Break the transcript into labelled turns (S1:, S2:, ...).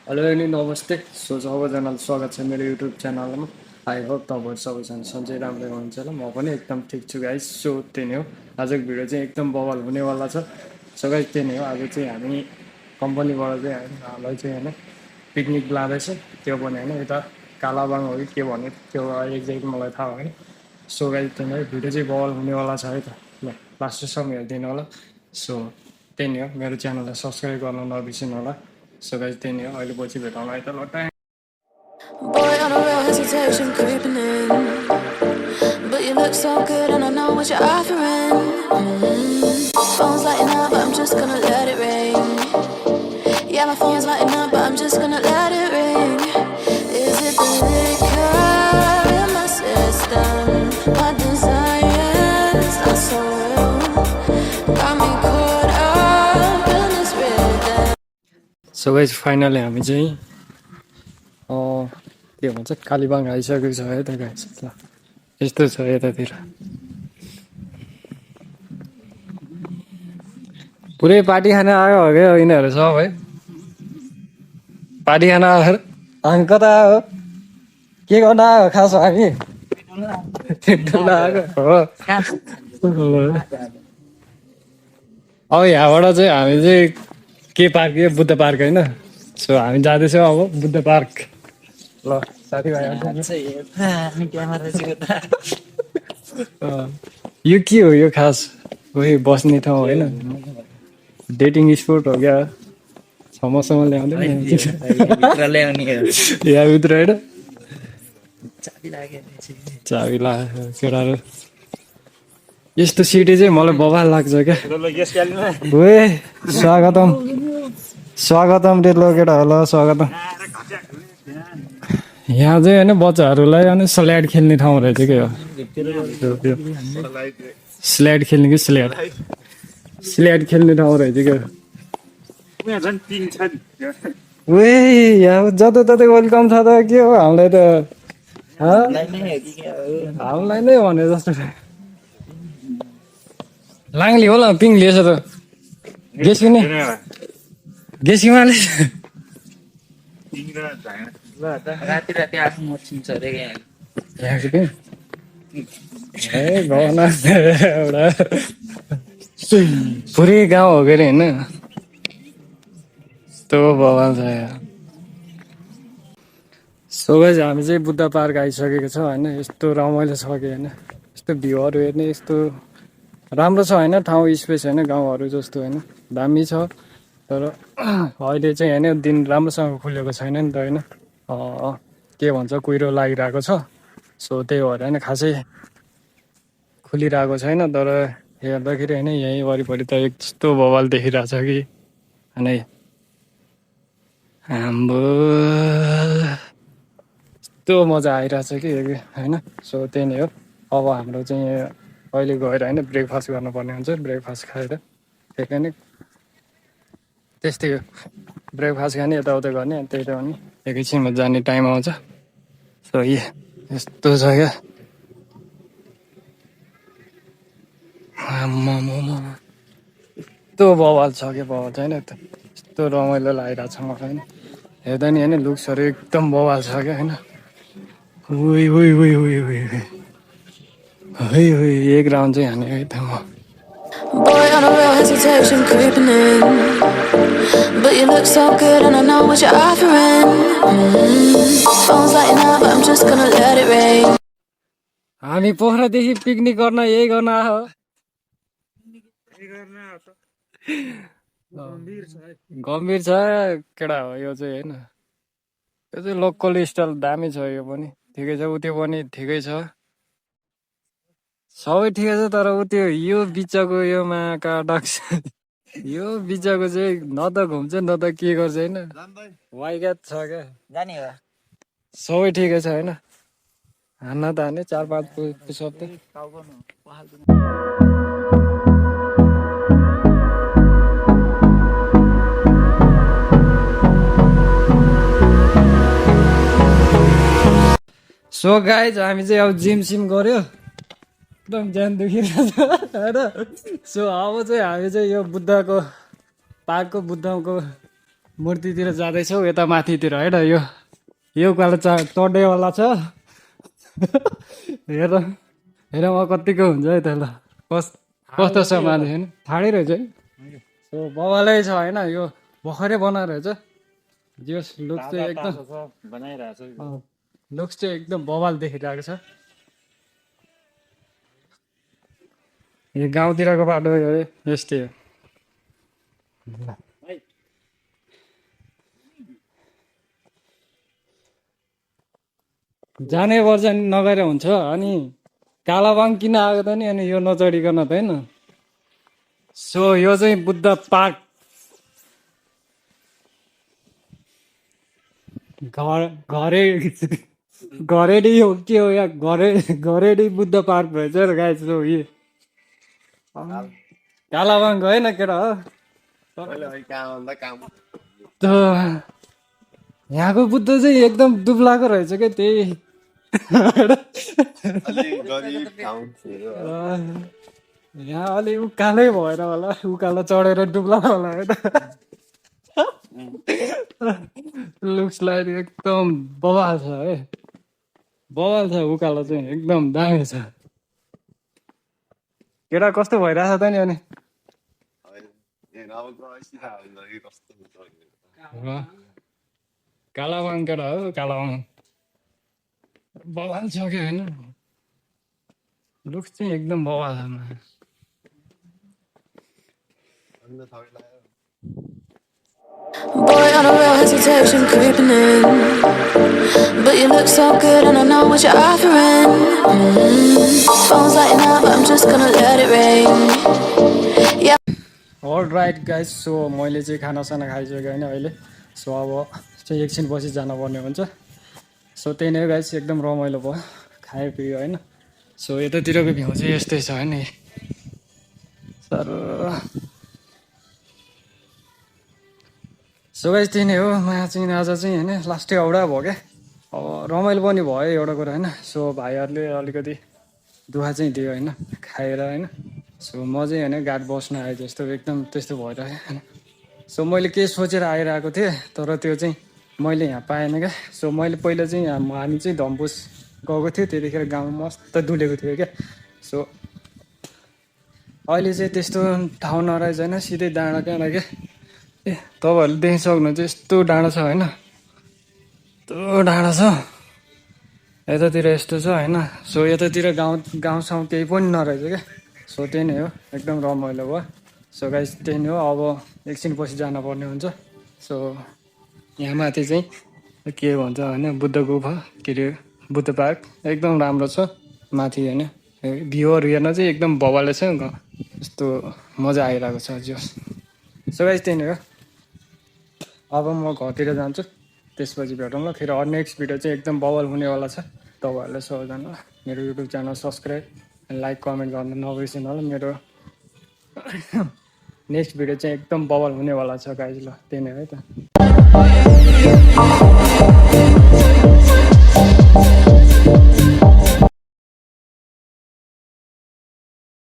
S1: Hello अनि नमस्ते। So सबैजनालाई स्वागत छ मेरो युट्युब च्यानलमा। आई होप तपाईँहरू सबैजना सन्चै राम्रै हुनुहुन्छ होला। म पनि एकदम ठिक छु गाइस। सो त्यही नै हो, आजको भिडियो चाहिँ एकदम बवाल हुनेवाला छ। सो गाइस त्यही नै हो, आज चाहिँ हामी कम्पनीबाट चाहिँ हामीलाई चाहिँ होइन पिकनिक लाँदैछ। त्यो पनि होइन यता कालाबाङ हो कि के भन्यो त्यो एक्ज्याक्ट मलाई थाहा भएन। सो गाइस त्यही नै हो, भिडियो चाहिँ बवाल हुनेवाला छ है त। ल लास्टसम्म हेरिदिनु होला। सो त्यही नै हो, मेरो च्यानललाई सब्सक्राइब गर्न नबिर्सिनु होला। सो गाइस त्यही नै हो, अहिले पछि भेटौँला है त ल।
S2: Boy, on a real hesitation creeping in. But you look so good and I know what you're offering. Phone's lighting up, I'm just gonna let it ring. Yeah, my phone's lighting up, I'm just gonna let it ring. Is it the liquor in my system? My desires not so real. Got me caught up in this rhythm.
S1: So guys finally हामी चाहिँ के भन्छ कालीबाङ आइसकेको छ है त guys. ल यस्तो छ यतातिर पुरै पार्टी खान आयो हो क्या यिनीहरू सब है। पार्टी खान आयो हामी कता आयो के गर्न आयो खास हामी ठुलो आएको हो। अब यहाँबाट चाहिँ हामी चाहिँ के पार्क के बुद्ध पार्क होइन। सो हामी जाँदैछौँ अब बुद्ध पार्क। ल यो के हो यो खास कोही बस्ने ठाउँ होइन, डेटिङ स्पोट हो क्या। समोसामा ल्याउँदै यहाँभित्र होइन चाबी लाग्यो केटाहरू। यस्तो सिटी चाहिँ मलाई बवाल लाग्छ क्या। ओए स्वागतम स्वागतम डेलो केटा होला स्वागतम। यहाँ चाहिँ होइन बच्चाहरूलाई अनि स्ल्याड खेल्ने ठाउँ रहेछ के हो। स्ल्याड खेल्ने कि स्ल्याड स्ल्याड खेल्ने ठाउँ रहेछ क्या। ओए यहाँ जताततै वेलकम छ त के हो हामीलाई त हामीलाई नै भने जस्तो लाङ्ली होला पिङ लिएछ त गेसिने गेसिमाले
S3: राति राति आफू मर्छिन्छ अरे यहाँ
S1: ए भवन एउटा पुरै गाउँ हो के अरे होइन यस्तो भवन छ यहाँ। सो गाइस हामी चाहिँ बुद्ध पार्क आइसकेको छ होइन। यस्तो रमाइलो छ कि होइन, यस्तो भ्यूहरू हेर्ने यस्तो राम्रो छ होइन। ठाउँ स्पेस होइन गाउँहरू जस्तो होइन, दामी छ। तर अहिले चाहिँ होइन दिन राम्रोसँग खुलेको छैन नि त होइन। के भन्छ कुहिरो लागिरहेको छ। सो त्यही भएर होइन खासै खुलिरहेको छैन। तर हेर्दाखेरि होइन यहीँ वरिपरि त यस्तो बवाल देखिरहेछ कि होइन हाम्रो यस्तो मजा आइरहेछ कि होइन। सो त्यही नै हो, अब हाम्रो चाहिँ अहिले गएर होइन ब्रेकफास्ट गर्नुपर्ने हुन्छ। ब्रेकफास्ट खाएर फेरि नै त्यस्तै हो, ब्रेकफास्ट खाने यताउता गर्ने त्यही त हो नि। एकैछिनमा जाने टाइम आउँछ। सो यस्तो छ क्या आम्मामामा, यस्तो बवाल छ कि बवाल छैन त। यस्तो रमाइलो लागिरहेको छ मलाई होइन। हेर्दा नि होइन लुक्सहरू एकदम बवाल छ क्या होइन। उही उही उही उही उही है है एक राउन्ड चाहिँ हाने है त म।
S2: Boy, on a real hesitation creeping in. But you look so good and I know what you're offering. Phone's lighting up, I'm just gonna let it ring.
S1: हामी पोखरादेखि पिकनिक गर्न यही गर्न आयो। गम्भीर छ केटा हो यो चाहिँ होइन। यो चाहिँ लोकल स्टाइल दामी छ यो पनि ठिकै छ, उ त्यो पनि ठिकै छ, सबै ठिकै छ। तर उ त्यो यो बिचको यो माका डक्स यो बिचको चाहिँ न त घुम्छ न त के गर्छ होइन, वाइगात छ क्या।
S3: जाने हो
S1: सबै ठिकै छ होइन, हान्न त हाने 4-5 पुसअप त। सो गाइज हामी चाहिँ अब जिम सिम गऱ्यो, एकदम ज्यान दुखिरहेछ होइन। सो अब चाहिँ हामी चाहिँ यो बुद्धको पार्कको बुद्धको मूर्तितिर जाँदैछौ यता माथितिर होइन यो उकालो चढ्नेवाला छ हेर हेर म कतिको हुन्छ है त ल कस्तो छ माथि होइन ठाडै रहेछ है सो बवालै छ होइन यो भर्खरै बनाएर रहेछ जस लुक्स चाहिँ एकदम लुक्स चाहिँ एकदम बवाल देखिरहेको छ यो गाउँतिरको बाटो यस्तै हो जाने पर्छ नि नगएर हुन्छ अनि कालाबाङ किन आएको त नि अनि यो नचढिकन त होइन सो यो चाहिँ बुद्ध पार्क घरेडी हो के हो या घरेडी बुद्ध पार्क भएछ र गाइस सो यी कालाबाङ गएन न केटा हो त यहाँको बुद्ध चाहिँ एकदम दुब्लाको रहेछ क्या त्यही यहाँ अलि उकालै भएर होला उकालो चढेर डुब्ला होला है त लुक्स लाइक एकदम बवाल छ है बवाल छ उकालो चाहिँ एकदम दामी छ केटा कस्तो भइरहेछ त नि अनि कालाबाङ केटा हो कालाबाङ बवाल छ कि होइन लुक्स चाहिँ एकदम बवाल छ
S2: Boy, on a real hesitation creeping in. But you look so good and I know what you're offering. Phone's lighting up, I'm just gonna let it rain. Yeah.
S1: All right guys so मैले चाहिँ खानासाना खाइसकेँ होइन अहिले so अब चाहिँ एकछिन पछि जानुपर्ने हुन्छ सो त्यही नै गाइस एकदम रमाइलो भयो खायो पियो होइन सो यतातिरको भ्यू चाहिँ यस्तै छ होइन सर सो गाइस त्यही नै हो मलाई चाहिँ आज चाहिँ होइन लास्टै औडा भयो क्या अब रमाइलो पनि भयो एउटा कुरा होइन सो भाइहरूले अलिकति दुःख चाहिँ दियो होइन खाएर होइन सो म चाहिँ होइन गाड बस्न आएँ जस्तो एकदम त्यस्तो भइरह्यो होइन सो मैले के सोचेर आइरहेको थिएँ तर त्यो चाहिँ मैले यहाँ पाएन क्या सो मैले पहिला चाहिँ हामी चाहिँ धम्पुस गएको थियो त्यतिखेर गाउँ मस्त डुलेको थियो क्या सो अहिले चाहिँ त्यस्तो ठाउँ नरहेछ होइन सिधै डाँडा क्या ए तपाईँहरूले देखि सक्नुहुन्छ यस्तो डाँडा छ होइन यस्तो डाँडा छ यतातिर यस्तो छ होइन सो यतातिर गाउँसाउँ केही पनि नरहेछ क्या सो त्यही नै हो एकदम रमाइलो भयो सो गाइस त्यही नै हो अब एकछिन पछि जानुपर्ने हुन्छ सो यहाँ माथि चाहिँ के भन्छ होइन बुद्ध गुफा के अरे बुद्ध पार्क एकदम राम्रो छ माथि होइन भ्यूहरू हेर्न चाहिँ एकदम बवालै छ यस्तो मजा आइरहेको छ जस सो गाइस त्यही नै हो अब म घरतिर जान्छु त्यसपछि भेटौँ ल फेरि नेक्स्ट भिडियो चाहिँ एकदम बवाल हुनेवाला छ तपाईँहरूले सबैजना मेरो YouTube channel subscribe like comment गर्न नबिर्सिनु होला मेरो नेक्स्ट भिडियो चाहिँ एकदम बवाल हुनेवाला छ गाइज ल त्यही नै है त